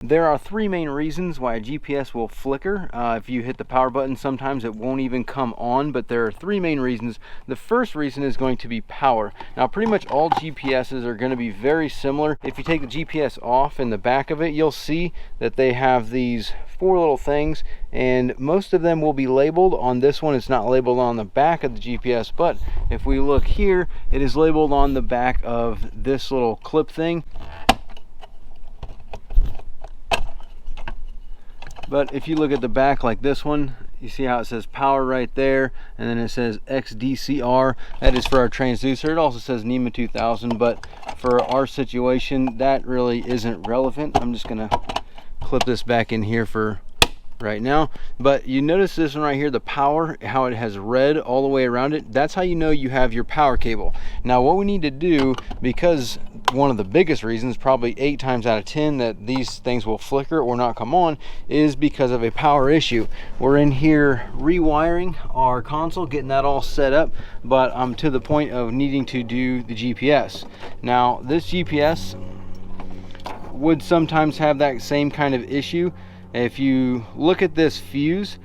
There are three main reasons why a GPS will flicker. If you hit the power button, sometimes it won't even come on, but there are three main reasons. The first reason is going to be power. Now, pretty much all GPSs are going to be very similar. If you take the GPS off in the back of it, you'll see that they have these four little things, and most of them will be labeled. On this one, it's not labeled on the back of the GPS, but if we look here, it is labeled on the back of this little clip thing. But if you look at the back like this one, you see how it says power right there, and then it says XDCR. That is for our transducer. It also says NEMA 2000, but for our situation, that really isn't relevant. I'm just gonna clip this back in here for right now. But you notice this one right here, the power, how it has red all the way around it. That's how you know you have your power cable. Now what we need to do, because one of the biggest reasons, probably 8 times out of 10, that these things will flicker or not come on is because of a power issue. We're in here rewiring our console, getting that all set up, but I'm to the point of needing to do the GPS. Now this GPS would sometimes have that same kind of issue. If you look at this fuse,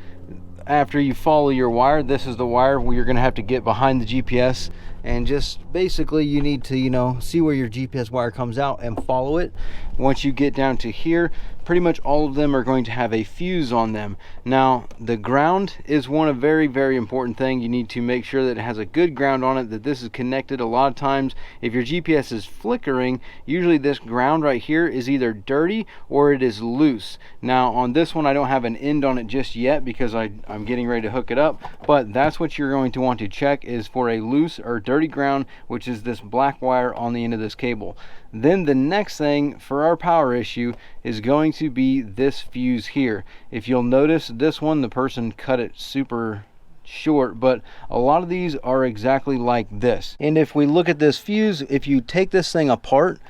after you follow your wire, this is the wire where you're going to have to get behind the GPS, and just basically you need to, you know, see where your GPS wire comes out and follow it. Once you get down to here, pretty much all of them are going to have a fuse on them. Now the ground is one of very, very important thing. You need to make sure that it has a good ground on it, that this is connected. A lot of times if your GPS is flickering, usually this ground right here is either dirty or it is loose. Now on this one, I don't have an end on it just yet because I'm getting ready to hook it up, but that's what you're going to want to check, is for a loose or dirty ground, which is this black wire on the end of this cable. Then the next thing for our power issue is going to be this fuse here. If you'll notice, this one, the person cut it super short, but a lot of these are exactly like this. And if we look at this fuse, if you take this thing apart,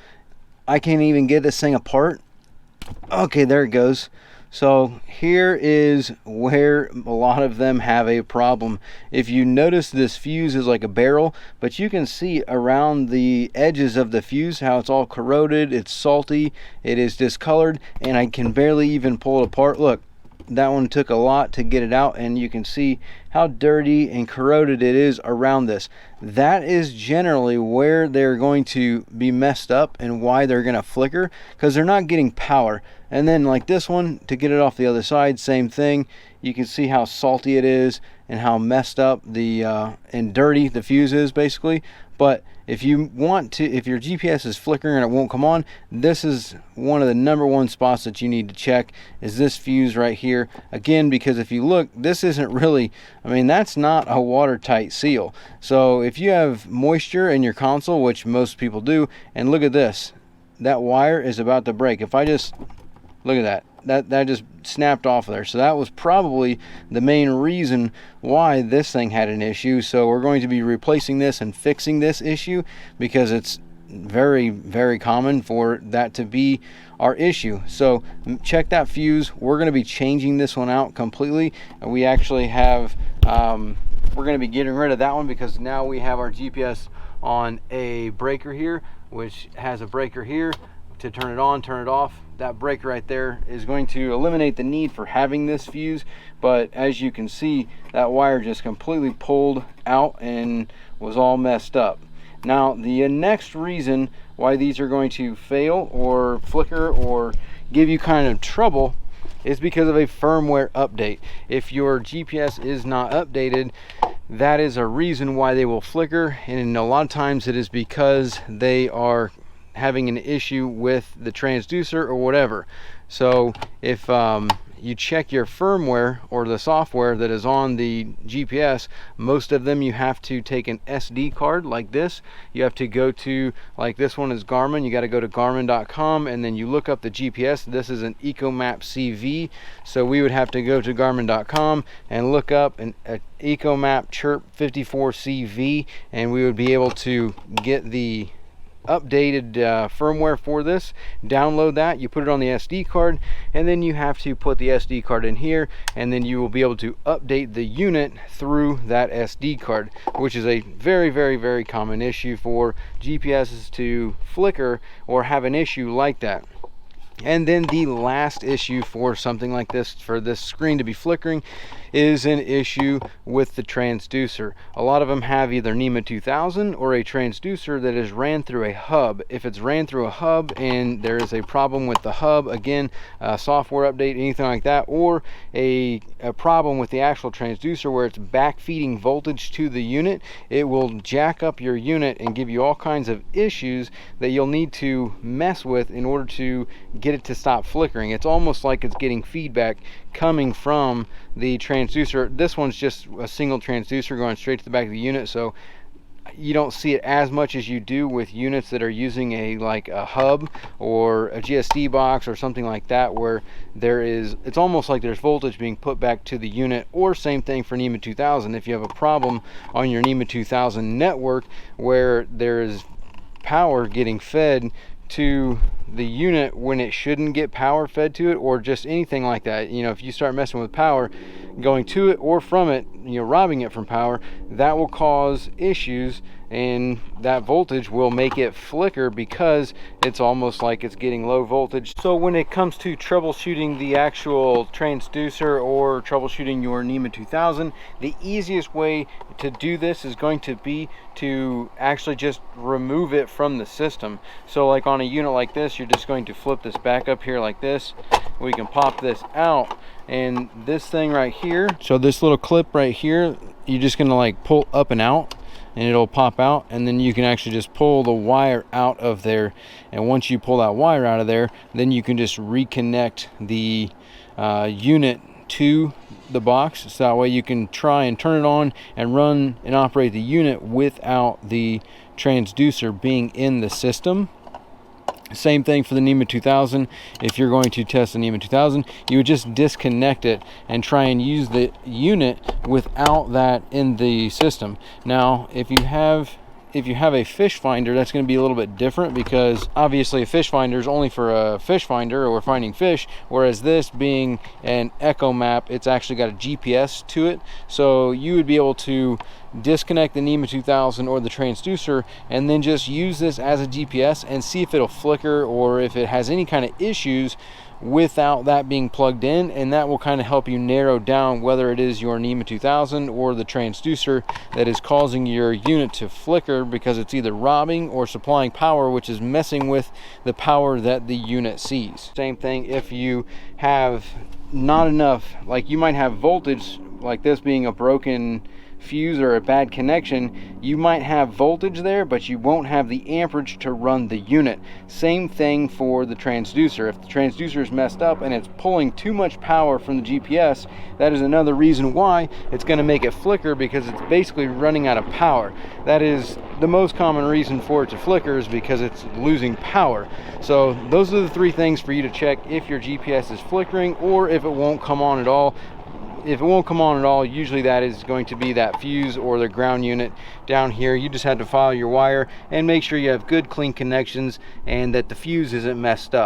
I can't even get this thing apart. Okay, there it goes. So here is where a lot of them have a problem. If you notice, this fuse is like a barrel, but you can see around the edges of the fuse how it's all corroded, it's salty, it is discolored, and I can barely even pull it apart. Look, that one took a lot to get it out, and you can see how dirty and corroded it is around this. That is generally where they're going to be messed up and why they're going to flicker, because they're not getting power. And then like this one, to get it off the other side, same thing. You can see how salty it is and how messed up the and dirty the fuse is basically. But if you want to, if your GPS is flickering and it won't come on, this is one of the #1 spots that you need to check, is this fuse right here. Again, because if you look, this isn't really, I mean, that's not a watertight seal. So if you have moisture in your console, which most people do, and look at this, that wire is about to break. If I just look at that just snapped off of there. So that was probably the main reason why this thing had an issue. So we're going to be replacing this and fixing this issue, because it's very, very common for that to be our issue. So check that fuse. We're going to be changing this one out completely. We actually have we're going to be getting rid of that one, because now we have our GPS on a breaker here, which has a breaker here to turn it on, turn it off. That breaker right there is going to eliminate the need for having this fuse. But as you can see, that wire just completely pulled out and was all messed up. Now the next reason why these are going to fail or flicker or give you kind of trouble is because of a firmware update. If your GPS is not updated, that is a reason why they will flicker, and a lot of times it is because they are having an issue with the transducer or whatever. So if you check your firmware or the software that is on the GPS, most of them you have to take an SD card like this. You have to go to, like this one is Garmin, you got to go to garmin.com, and then you look up the GPS. This is an EcoMap CV, so we would have to go to garmin.com and look up an EcoMap Chirp 54 CV, and we would be able to get the updated firmware for this. Download that, you put it on the SD card, and then you have to put the SD card in here, and then you will be able to update the unit through that SD card, which is a very, very, very common issue for GPSs to flicker or have an issue like that. And then the last issue for something like this, for this screen to be flickering, is an issue with the transducer. A lot of them have either NEMA 2000 or a transducer that is ran through a hub. If it's ran through a hub and there is a problem with the hub, again, software update, anything like that, or a problem with the actual transducer where it's back feeding voltage to the unit, it will jack up your unit and give you all kinds of issues that you'll need to mess with in order to get it to stop flickering. It's almost like it's getting feedback coming from the transducer. This one's just a single transducer going straight to the back of the unit, so you don't see it as much as you do with units that are using like a hub or a GSD box or something like that, where it's almost like there's voltage being put back to the unit. Or same thing for NEMA 2000. If you have a problem on your NEMA 2000 network where there is power getting fed to the unit when it shouldn't get power fed to it, or just anything like that, you know, if you start messing with power going to it or from it, you know, robbing it from power, that will cause issues, and that voltage will make it flicker because it's almost like it's getting low voltage. So when it comes to troubleshooting the actual transducer or troubleshooting your NEMA 2000, the easiest way to do this is going to be to actually just remove it from the system. So like on a unit like this, you're just going to flip this back up here like this. We can pop this out, and this thing right here, so this little clip right here, you're just gonna like pull up and out, and it'll pop out, and then you can actually just pull the wire out of there. And once you pull that wire out of there, then you can just reconnect the unit to the box, so that way you can try and turn it on and run and operate the unit without the transducer being in the system. Same thing for the NEMA 2000. If you're going to test the NEMA 2000, you would just disconnect it and try and use the unit without that in the system. Now, if you have a fish finder, that's going to be a little bit different, because obviously a fish finder is only for a fish finder or finding fish, whereas this being an echo map, it's actually got a GPS to it. So you would be able to disconnect the NEMA 2000 or the transducer and then just use this as a GPS and see if it'll flicker or if it has any kind of issues without that being plugged in, and that will kind of help you narrow down whether it is your NEMA 2000 or the transducer that is causing your unit to flicker, because it's either robbing or supplying power, which is messing with the power that the unit sees. Same thing if you have not enough, like you might have voltage, like this being a broken fuse or a bad connection, you might have voltage there, but you won't have the amperage to run the unit. Same thing for the transducer. If the transducer is messed up and it's pulling too much power from the GPS, that is another reason why it's going to make it flicker, because it's basically running out of power. That is the most common reason for it to flicker, is because it's losing power. So those are the three things for you to check if your GPS is flickering or if it won't come on at all. If it won't come on at all, usually that is going to be that fuse or the ground unit down here. You just have to follow your wire and make sure you have good clean connections and that the fuse isn't messed up.